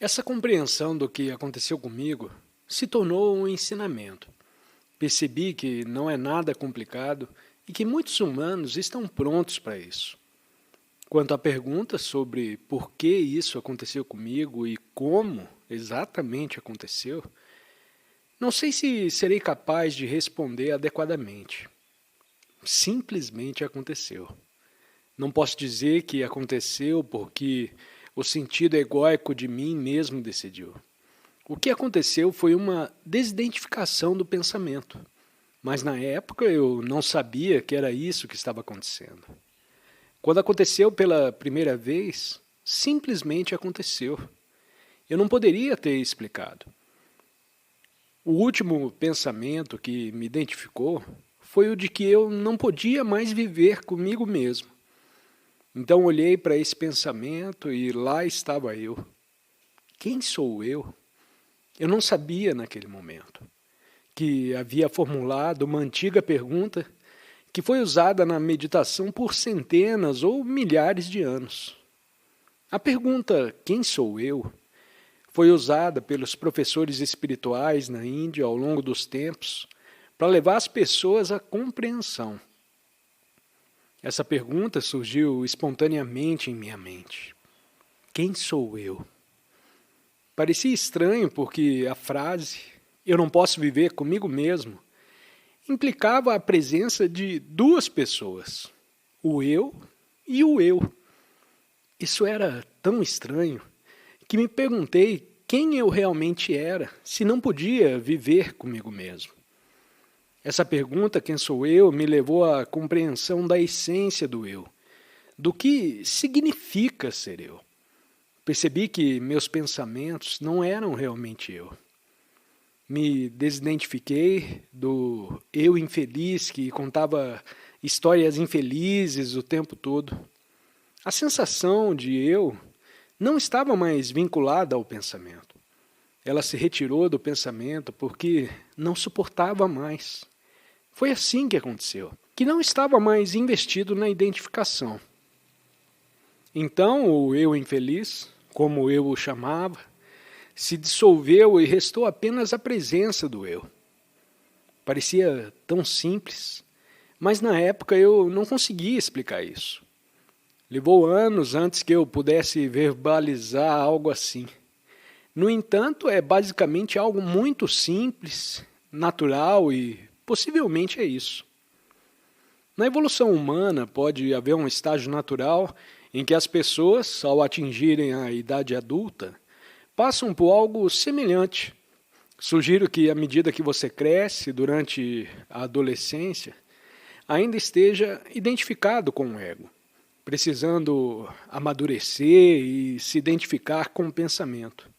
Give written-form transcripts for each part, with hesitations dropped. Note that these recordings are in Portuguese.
Essa compreensão do que aconteceu comigo se tornou um ensinamento. Percebi que não é nada complicado e que muitos humanos estão prontos para isso. Quanto à pergunta sobre por que isso aconteceu comigo e como exatamente aconteceu, não sei se serei capaz de responder adequadamente. Simplesmente aconteceu. Não posso dizer que aconteceu porque o sentido egóico de mim mesmo decidiu. O que aconteceu foi uma desidentificação do pensamento, mas na época eu não sabia que era isso que estava acontecendo. Quando aconteceu pela primeira vez, simplesmente aconteceu. Eu não poderia ter explicado. O último pensamento que me identificou foi o de que eu não podia mais viver comigo mesmo. Então olhei para esse pensamento e lá estava eu. Quem sou eu? Eu não sabia naquele momento que havia formulado uma antiga pergunta que foi usada na meditação por centenas ou milhares de anos. A pergunta "quem sou eu?" foi usada pelos professores espirituais na Índia ao longo dos tempos para levar as pessoas à compreensão. Essa pergunta surgiu espontaneamente em minha mente. Quem sou eu? Parecia estranho porque a frase "eu não posso viver comigo mesmo" implicava a presença de duas pessoas, o eu e o eu. Isso era tão estranho que me perguntei quem eu realmente era, se não podia viver comigo mesmo. Essa pergunta, quem sou eu, me levou à compreensão da essência do eu, do que significa ser eu. Percebi que meus pensamentos não eram realmente eu. Me desidentifiquei do eu infeliz que contava histórias infelizes o tempo todo. A sensação de eu não estava mais vinculada ao pensamento. Ela se retirou do pensamento porque não suportava mais. Foi assim que aconteceu, que não estava mais investido na identificação. Então o eu infeliz, como eu o chamava, se dissolveu e restou apenas a presença do eu. Parecia tão simples, mas na época eu não conseguia explicar isso. Levou anos antes que eu pudesse verbalizar algo assim. No entanto, é basicamente algo muito simples, natural e possivelmente é isso. Na evolução humana pode haver um estágio natural em que as pessoas, ao atingirem a idade adulta, passam por algo semelhante. Sugiro que, à medida que você cresce durante a adolescência, ainda esteja identificado com o ego, precisando amadurecer e se identificar com o pensamento.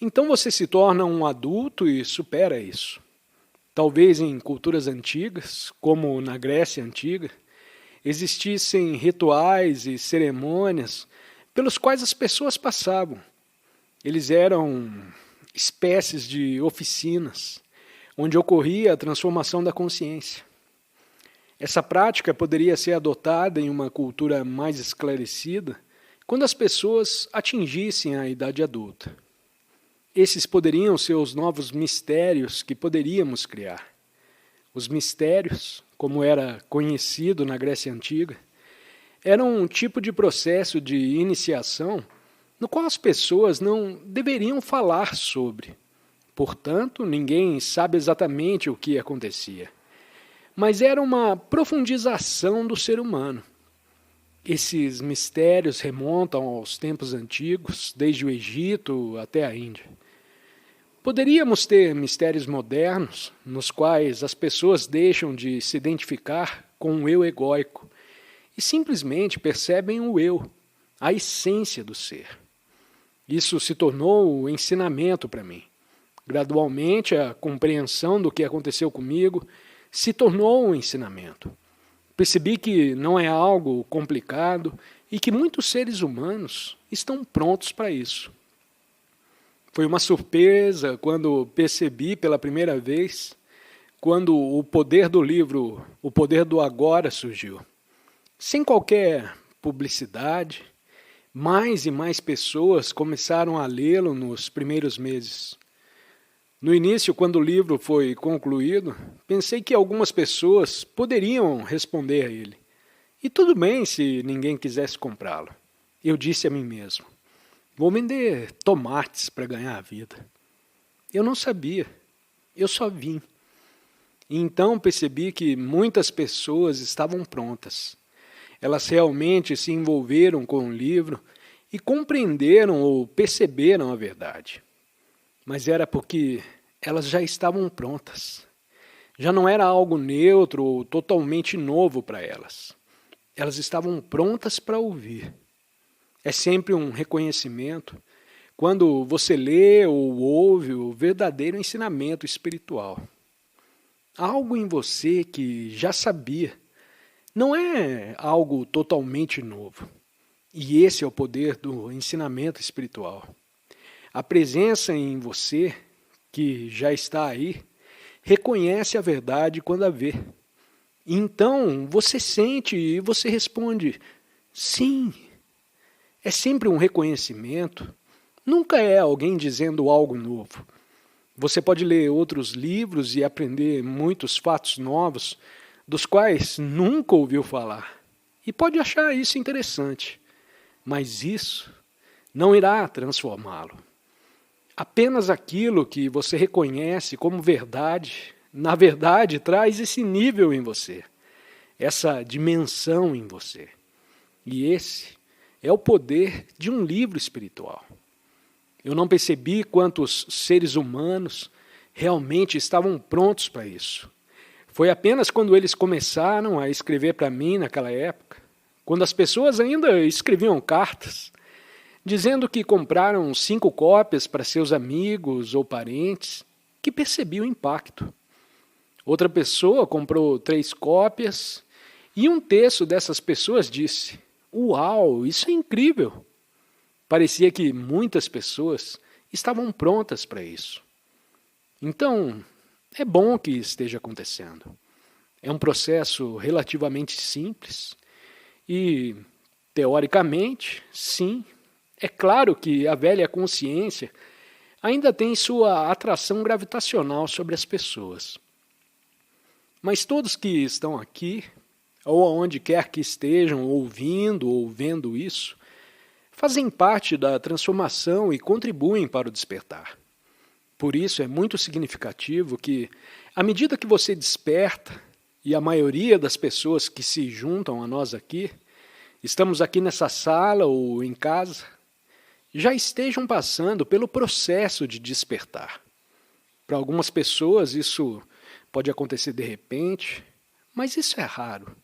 Então você se torna um adulto e supera isso. Talvez em culturas antigas, como na Grécia Antiga, existissem rituais e cerimônias pelos quais as pessoas passavam. Eles eram espécies de oficinas, onde ocorria a transformação da consciência. Essa prática poderia ser adotada em uma cultura mais esclarecida quando as pessoas atingissem a idade adulta. Esses poderiam ser os novos mistérios que poderíamos criar. Os mistérios, como era conhecido na Grécia Antiga, eram um tipo de processo de iniciação no qual as pessoas não deveriam falar sobre. Portanto, ninguém sabe exatamente o que acontecia. Mas era uma profundização do ser humano. Esses mistérios remontam aos tempos antigos, desde o Egito até a Índia. Poderíamos ter mistérios modernos, nos quais as pessoas deixam de se identificar com o eu egóico e simplesmente percebem o eu, a essência do ser. Isso se tornou o ensinamento para mim. Gradualmente, a compreensão do que aconteceu comigo se tornou um ensinamento. Percebi que não é algo complicado e que muitos seres humanos estão prontos para isso. Foi uma surpresa quando percebi pela primeira vez, quando o poder do livro, o poder do agora surgiu. Sem qualquer publicidade, Mais e mais pessoas começaram a lê-lo nos primeiros meses. No início, quando o livro foi concluído, pensei que algumas pessoas poderiam responder a ele. E tudo bem se ninguém quisesse comprá-lo. Eu disse a mim mesmo: vou vender tomates para ganhar a vida. Eu não sabia, eu só vim. E então percebi que muitas pessoas estavam prontas. Elas realmente se envolveram com o livro e compreenderam ou perceberam a verdade. Mas era porque elas já estavam prontas. Já não era algo neutro ou totalmente novo para elas. Elas estavam prontas para ouvir. É sempre um reconhecimento quando você lê ou ouve o verdadeiro ensinamento espiritual. Algo em você que já sabia. Não é algo totalmente novo. E esse é o poder do ensinamento espiritual. A presença em você, que já está aí, reconhece a verdade quando a vê. Então você sente e você responde: sim. É sempre um reconhecimento. Nunca é alguém dizendo algo novo. Você pode ler outros livros e aprender muitos fatos novos dos quais nunca ouviu falar. E pode achar isso interessante, mas isso não irá transformá-lo. Apenas aquilo que você reconhece como verdade, na verdade, traz esse nível em você, essa dimensão em você. E esse é o poder de um livro espiritual. Eu não percebi quantos seres humanos realmente estavam prontos para isso. Foi apenas quando eles começaram a escrever para mim naquela época, quando as pessoas ainda escreviam cartas, dizendo que compraram 5 cópias para seus amigos ou parentes, que percebi o impacto. Outra pessoa comprou 3 cópias e um terço dessas pessoas disse: uau, isso é incrível! Parecia que muitas pessoas estavam prontas para isso. Então, é bom que esteja acontecendo. É um processo relativamente simples e, teoricamente, sim, é claro que a velha consciência ainda tem sua atração gravitacional sobre as pessoas. Mas todos que estão aqui, ou aonde quer que estejam ouvindo ou vendo isso, fazem parte da transformação e contribuem para o despertar. Por isso é muito significativo que, à medida que você desperta, e a maioria das pessoas que se juntam a nós aqui, estamos aqui nessa sala ou em casa, já estejam passando pelo processo de despertar. Para algumas pessoas isso pode acontecer de repente, mas isso é raro.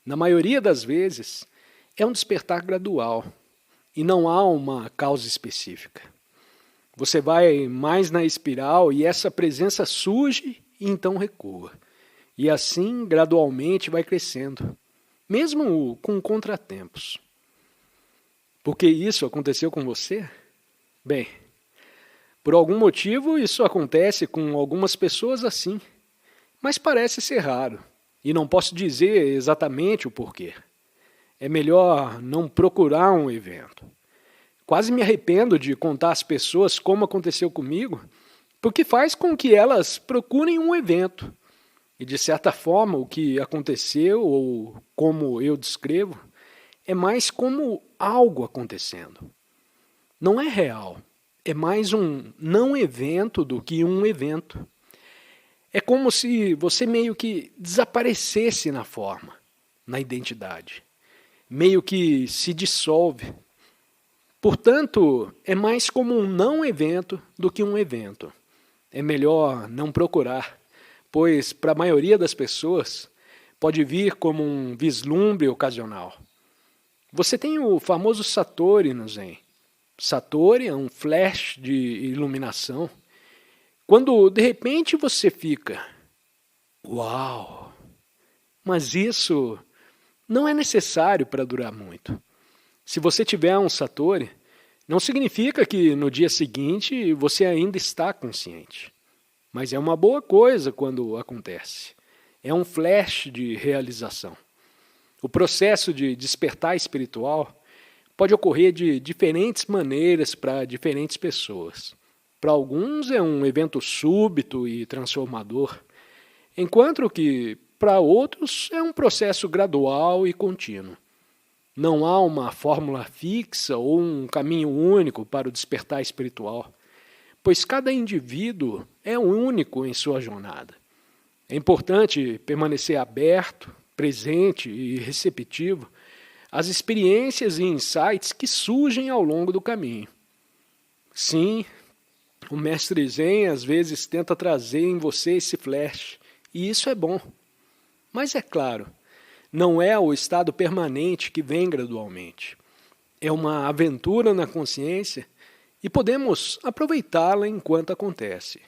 Na maioria das vezes, é um despertar gradual e não há uma causa específica. Você vai mais na espiral e essa presença surge e então recua. E assim, gradualmente, vai crescendo, mesmo com contratempos. Por que isso aconteceu com você? Bem, por algum motivo isso acontece com algumas pessoas assim, mas parece ser raro, e não posso dizer exatamente o porquê. É melhor não procurar um evento. Quase me arrependo de contar às pessoas como aconteceu comigo, porque faz com que elas procurem um evento. E, de certa forma, o que aconteceu, ou como eu descrevo, é mais como algo acontecendo. Não é real. É mais um não evento do que um evento. É como se você meio que desaparecesse na forma, na identidade. Meio que se dissolve. Portanto, é mais como um não evento do que um evento. É melhor não procurar, pois para a maioria das pessoas pode vir como um vislumbre ocasional. Você tem o famoso Satori no Zen. Satori é um flash de iluminação. Quando de repente você fica, uau! Mas isso não é necessário para durar muito. Se você tiver um Satori, não significa que no dia seguinte você ainda está consciente. Mas é uma boa coisa quando acontece. É um flash de realização. O processo de despertar espiritual pode ocorrer de diferentes maneiras para diferentes pessoas. Para alguns é um evento súbito e transformador, enquanto que para outros é um processo gradual e contínuo. Não há uma fórmula fixa ou um caminho único para o despertar espiritual, pois cada indivíduo é único em sua jornada. É importante permanecer aberto, presente e receptivo às experiências e insights que surgem ao longo do caminho. Sim, o mestre Zen às vezes tenta trazer em você esse flash, e isso é bom. Mas é claro, não é o estado permanente que vem gradualmente. É uma aventura na consciência e podemos aproveitá-la enquanto acontece.